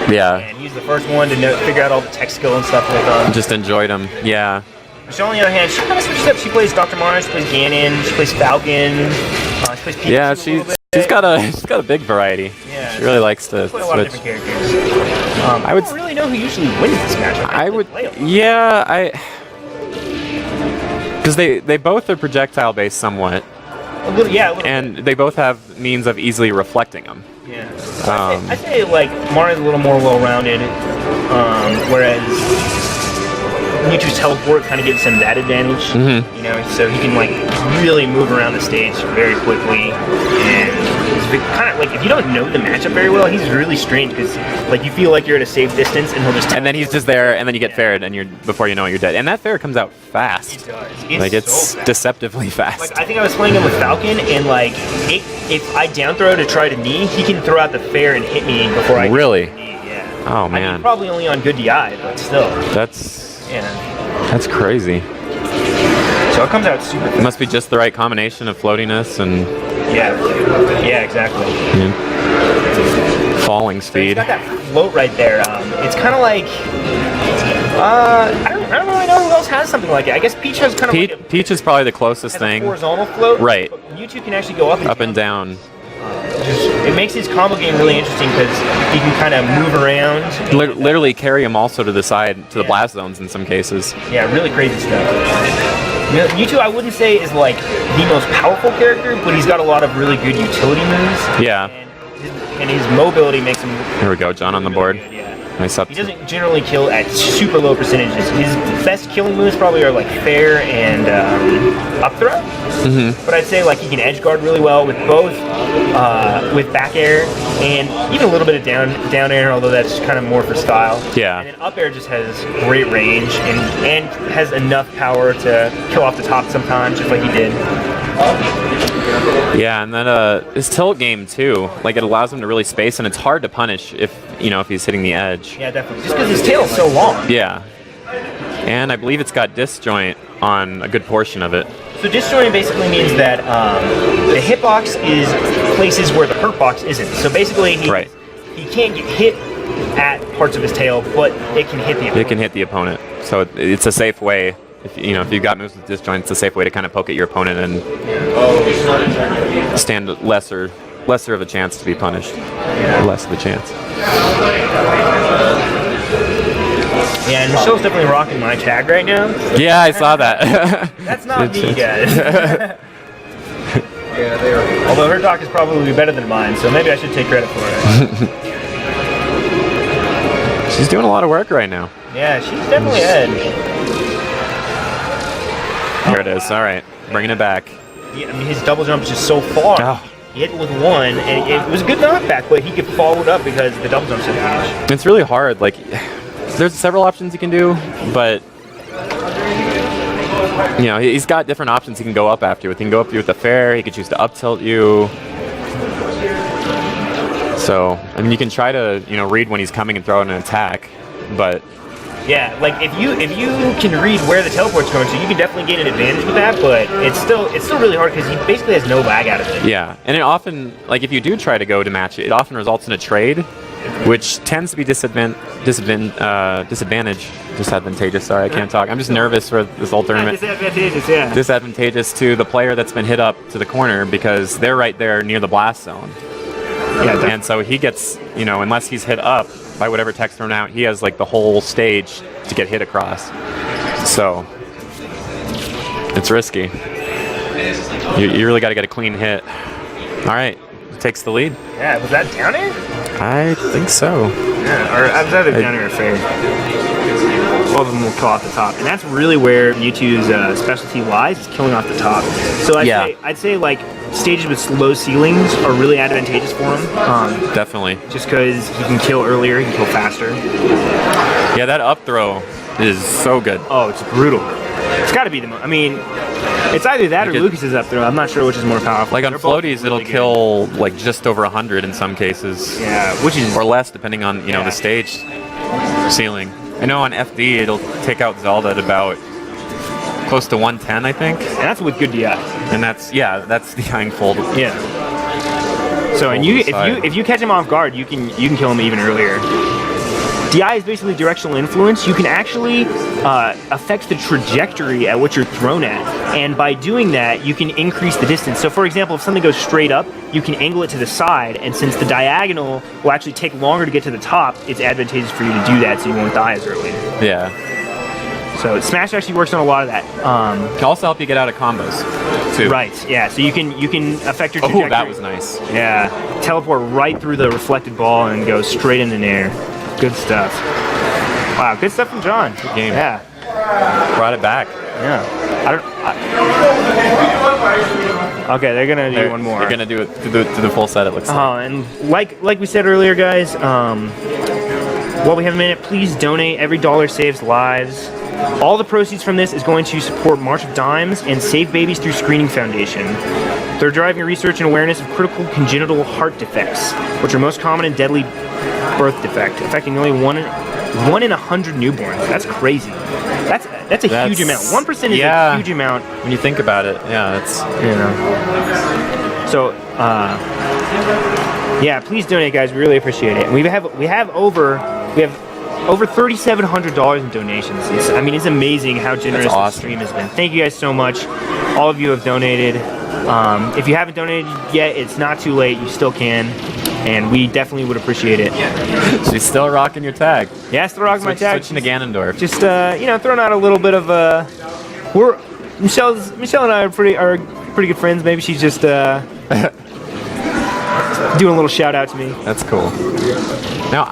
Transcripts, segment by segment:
Yeah. And he's the first one to figure out all the tech skill and stuff with them. Just enjoyed him. Yeah. Michelle, on the other hand, she kind of switches up. She plays Dr. Mars, she plays Ganon, she plays Falcon, she plays Pikachu. Yeah, she's got a big variety. Yeah, she really likes to switch. A lot of different characters. I don't really know who usually wins this matchup. I would. Yeah, because they both are projectile based somewhat. A little bit. And they both have means of easily reflecting them. Yeah. I'd say like Mario's a little more well-rounded, whereas Mewtwo's teleport kind of gives him that advantage. You know, so he can like really move around the stage very quickly, and he's kind of like, if you don't know the matchup very well, he's really strange because like you feel like you're at a safe distance, and he'll just and then he's just there, and then you get fared, and before you know it, you're dead. And that fair comes out fast. It does. It's so deceptively fast. Like I think I was playing him with Falcon, and like if I down throw to try to knee, he can throw out the fair and hit me before I really. Get the knee. Yeah. Oh man. I mean, probably only on good DI, but still. That's crazy. So it comes out super fast. It must be just the right combination of floatiness and yeah, exactly. Falling speed. So it's got that float right there. It's kind of like I don't really know who else has something like it. I guess Peach has kind of like Peach is probably the closest thing. Horizontal float, right? But Mewtwo can actually go up and down. It makes his combo game really interesting because he can kind of move around. Literally carry him also to the side, to the blast zones in some cases. Yeah, really crazy stuff. Mewtwo, I wouldn't say is like the most powerful character, but he's got a lot of really good utility moves. Yeah. And his mobility makes him. Here we go, John on the board. Good, yeah. Nice up. He doesn't generally kill at super low percentages. His best killing moves probably are like fair and up throw. But I'd say like he can edge guard really well with both, with back air and even a little bit of down air, although that's kind of more for style. Yeah. And then up air just has great range and has enough power to kill off the top sometimes, just like he did. Yeah, and then his tilt game too, like it allows him to really space, and it's hard to punish if he's hitting the edge. Yeah, definitely. Just because his tail's so long. Yeah. And I believe it's got disjoint on a good portion of it. So disjoint basically means that the hitbox is places where the hurt box isn't. So basically he can't get hit at parts of his tail, but it can hit the opponent. It can hit the opponent. So it's a safe way. If you've got moves with disjoint, it's a safe way to kind of poke at your opponent and stand lesser of a chance to be punished. Less of a chance. Yeah, and Michelle's definitely rocking my tag right now. Yeah, I saw that. That's not me, guys. Although her talk is probably better than mine, so maybe I should take credit for it. She's doing a lot of work right now. Yeah, she's definitely ahead. Here it is. All right, bringing it back. Yeah, I mean, his double jump is just so far. Oh. He hit with one, and it was a good knockback, but he could follow it up because the double jump's advantage. It's really hard. Like, there's several options he can do, but he's got different options he can go up after with. He can go up you with the fair. He could choose to up tilt you. So, I mean, you can try to read when he's coming and throw in an attack, but. Yeah, like if you can read where the teleport's going to, you can definitely gain an advantage with that, but it's still really hard because he basically has no lag out of it. Yeah, and it often, like if you do try to go to match it, it often results in a trade, which tends to be disadvantageous. Sorry, I can't talk. I'm just nervous for this whole tournament. Disadvantageous, yeah. Disadvantageous to the player that's been hit up to the corner because they're right there near the blast zone. Yeah, and so he gets, unless he's hit up by whatever tech's thrown out, he has like the whole stage to get hit across. So it's risky. You really got to get a clean hit. All right, takes the lead. Yeah, was that down air? I think so. Yeah, or I was either down air or fair. Both of them will kill off the top, and that's really where Mewtwo's specialty lies, is killing off the top. So I'd say like stages with low ceilings are really advantageous for him. Definitely. Just because he can kill earlier, he can kill faster. Yeah, that up throw is so good. Oh, it's brutal. It's got to be the most. I mean, it's either that or Lucas's up throw. I'm not sure which is more powerful. Like on floaties, it'll kill like just over 100 in some cases. Yeah, which is or less depending on the stage ceiling. I know on FD it'll take out Zelda at about close to 110, I think. And that's with good DI. And that's the Einfold. Yeah. So and if you catch him off guard, you can kill him even earlier. DI is basically directional influence. You can actually affect the trajectory at which you're thrown at, and by doing that, you can increase the distance. So, for example, if something goes straight up, you can angle it to the side, and since the diagonal will actually take longer to get to the top, it's advantageous for you to do that so you won't die as early. Yeah. So Smash actually works on a lot of that. Can also help you get out of combos, too. Right, yeah, so you can affect your trajectory. Oh, that was nice. Yeah, teleport right through the reflected ball and go straight in the air. Good stuff. Wow, good stuff from John. Good game. Yeah. Brought it back. Yeah. Okay, they're gonna do one more. They're gonna do it to the full set, it looks like. And like we said earlier, guys, while we have a minute, please donate. Every dollar saves lives. All the proceeds from this is going to support March of Dimes and Save Babies Through Screening Foundation. They're driving research and awareness of critical congenital heart defects, which are most common and deadly birth defect, affecting only one in 100 newborns. That's crazy. That's a huge amount. 1% is a huge amount when you think about it. Yeah, it's So yeah, please donate, guys. We really appreciate it. We have over $3,700 in donations. It's amazing how generous the stream has been. Thank you guys so much. All of you have donated. If you haven't donated yet, it's not too late. You still can, and we definitely would appreciate it. She's still rocking your tag. Yeah, still rocking my tag. Switching to Ganondorf. Just throwing out a little bit of Michelle and I are pretty good friends. Maybe she's just doing a little shout out to me. That's cool. Now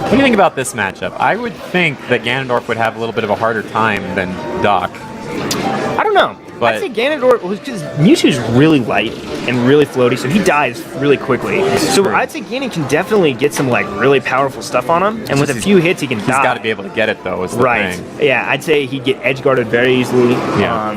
what do you think about this matchup? I would think that Ganondorf would have a little bit of a harder time than Doc. I don't know. But I'd say Ganondorf was because Mewtwo's really light and really floaty, so he dies really quickly. So I'd say Ganon can definitely get some really powerful stuff on him, and with a few hits he can die. He's got to be able to get it though. Is the thing. Yeah, I'd say he'd get edge guarded very easily. Yeah.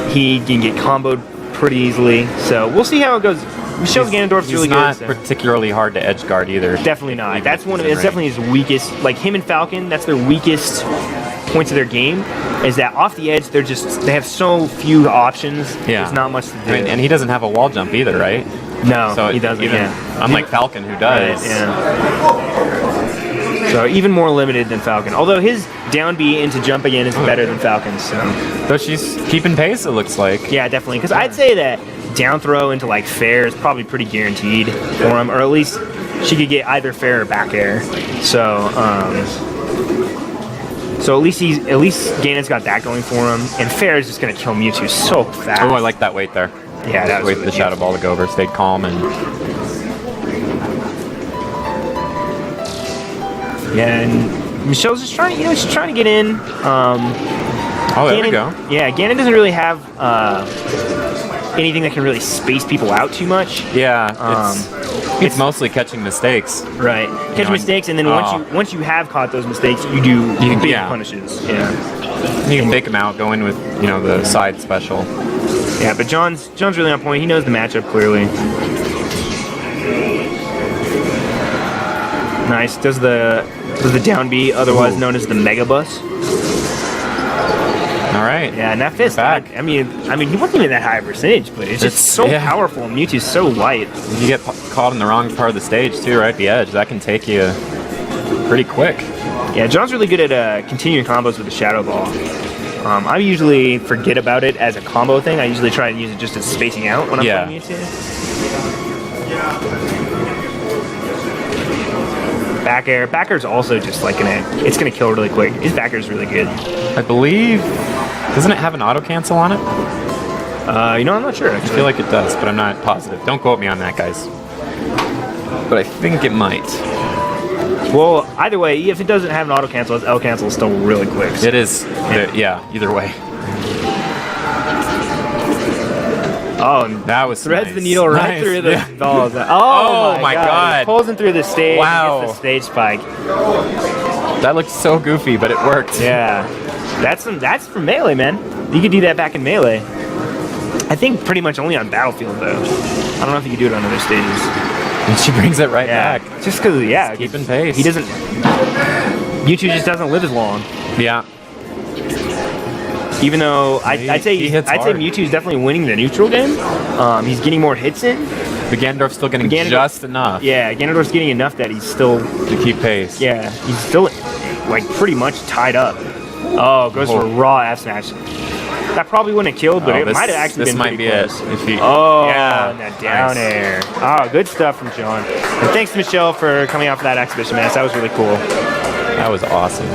He can get comboed pretty easily. So we'll see how it goes. Michelle's Ganondorf's really good. He's not particularly hard to edge guard either. Definitely not. That's it's definitely his weakest. Like him and Falcon, that's their weakest points of their game. Is that off the edge? They have so few options. Yeah. There's not much to do. And he doesn't have a wall jump either, right? No, so he doesn't. Unlike Falcon, who does. Right, yeah. So even more limited than Falcon. Although his down B into jump again is better than Falcon's. So she's keeping pace, it looks like. Yeah, definitely. Because I'd say that down throw into fair is probably pretty guaranteed for him, or at least she could get either fair or back air. So at least Ganon's got that going for him, and fair is just gonna kill Mewtwo so fast. Oh, I like that weight there. Yeah, that was wait for the Shadow Ball to go over. Stayed calm and. Yeah, and Michelle's just trying. She's trying to get in. There we go. Yeah, Ganon doesn't really have anything that can really space people out too much. Yeah, it's mostly catching mistakes. Right, catch mistakes, and then once you have caught those mistakes, you do big punishes. Yeah, you can take them out, go in with the side special. Yeah, but John's really on point. He knows the matchup clearly. Nice. Does the down B, otherwise known as the Mega Bus. All right. Yeah, and that fist. I mean, he wasn't even that high a percentage, but it's just so powerful. Mewtwo's so light. You get caught in the wrong part of the stage too, right at the edge. That can take you pretty quick. Yeah, John's really good at continuing combos with the Shadow Ball. I usually forget about it as a combo thing. I usually try and use it just as spacing out when I'm playing Mewtwo. Back air. Back air is also just it's gonna kill really quick. His back air is really good. I believe, doesn't it have an auto cancel on it? I'm not sure. Actually. I feel like it does, but I'm not positive. Don't quote me on that, guys. But I think it might. Well, either way, if it doesn't have an auto cancel, its L cancel is still really quick. So. It is. Yeah. Either way. Oh, that was threads the needle right through the balls. Oh my god! He pulls him through the stage. Wow! Gets the stage spike. That looked so goofy, but it worked. Yeah, that's from Melee, man. You could do that back in Melee. I think pretty much only on Battlefield though. I don't know if you could do it on other stages. And she brings it right back. Just because, keeping pace. He doesn't. Mewtwo just doesn't live as long. Yeah. Even though I'd say Mewtwo's definitely winning the neutral game. He's getting more hits in, The Ganondorf's still getting just enough. Yeah, Ganondorf's getting enough that he's still to keep pace. Yeah, he's still like pretty much tied up. Oh, goes for a raw F smash. That probably wouldn't have killed, but it might have actually been pretty close. If he, yeah, and that down air. Oh, good stuff from John. And thanks to Michelle for coming out for that exhibition, man. That was really cool. That was awesome.